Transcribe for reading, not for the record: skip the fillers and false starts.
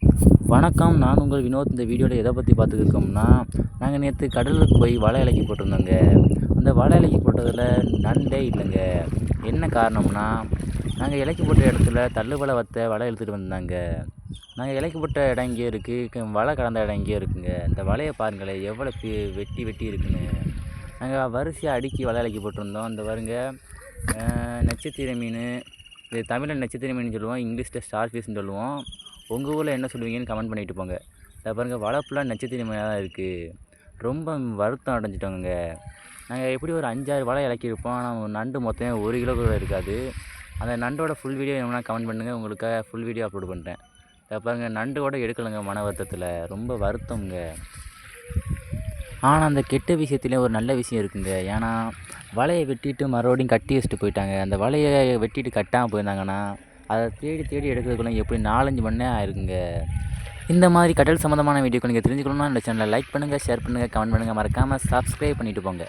வணக்கம். நான் உங்கள் வினோத். இந்த வீடியோவில் எதை பற்றி பார்த்துருக்கோம்னா, நாங்கள் நேற்று கடலுக்கு போய் வலை இலக்கி போட்டிருந்தோங்க. அந்த வலை இலக்கி போட்டதில் நண்டே இல்லைங்க. என்ன காரணம்னா, நாங்கள் இலக்கி போட்ட இடத்துல தள்ளுவலை வத்தை வலை இழுத்துட்டு வந்தாங்க. நாங்கள் இலக்கி போட்ட இடம் இங்கேயே இருக்குது, வலை கடந்த இடம் இங்கேயே இருக்குங்க. இந்த வலையை பாருங்களேன், எவ்வளோ வெட்டி வெட்டி இருக்குன்னு. நாங்கள் வரிசையாக அடுக்கி வலை இலக்கி போட்டிருந்தோம். இந்த பாருங்க, நட்சத்திர மீன், இது தமிழில் நட்சத்திர மீன் சொல்லுவோம், இங்கிலீஷில் ஸ்டார் ஃபிஷ்ன்னு சொல்லுவோம். உங்கள் ஊரில் என்ன சொல்லுவீங்கன்னு கமெண்ட் பண்ணிட்டு போங்க. இதை பாருங்கள், வலை ஃபுல்லாக நட்சத்திர மீனாக தான் இருக்குது. ரொம்ப வருத்தம் அடைஞ்சிட்டோங்க. நாங்கள் எப்படி ஒரு 5-6 வலை இலக்கியிருப்போம். ஆனால் நண்டு மொத்தம் 1 கிலோ கூட இருக்காது. அந்த நண்டோட ஃபுல் வீடியோ வேணும்னா கமெண்ட் பண்ணுங்கள், உங்களுக்காக ஃபுல் வீடியோ அப்லோட் பண்ணுறேன். இதை பாருங்கள், நண்டு கூட எடுக்கலைங்க, மன வருத்தத்தில் ரொம்ப வருத்தங்க. ஆனால் அந்த கெட்ட விஷயத்துலேயும் ஒரு நல்ல விஷயம் இருக்குங்க. ஏன்னா வலையை வெட்டிட்டு மறுபடியும் கட்டி வச்சுட்டு போயிட்டாங்க. அந்த வலையை வெட்டிட்டு கட்டாமல் போயிருந்தாங்கன்னா அதை தேடி தேடி எடுக்கிறதுக்குள்ள எப்படி 4-5 மணி நேரம் ஆயிருக்குங்க. இந்த மாதிரி கடல் சம்மந்தமான வீடியோக்கு நீங்கள் தெரிஞ்சுக்கணும்னா இந்த சேனலை லைக் பண்ணுங்கள், ஷேர் பண்ணுங்கள், கமெண்ட் பண்ணுங்கள், மறக்காமல் சப்ஸ்கிரைப் பண்ணிவிட்டு போங்க.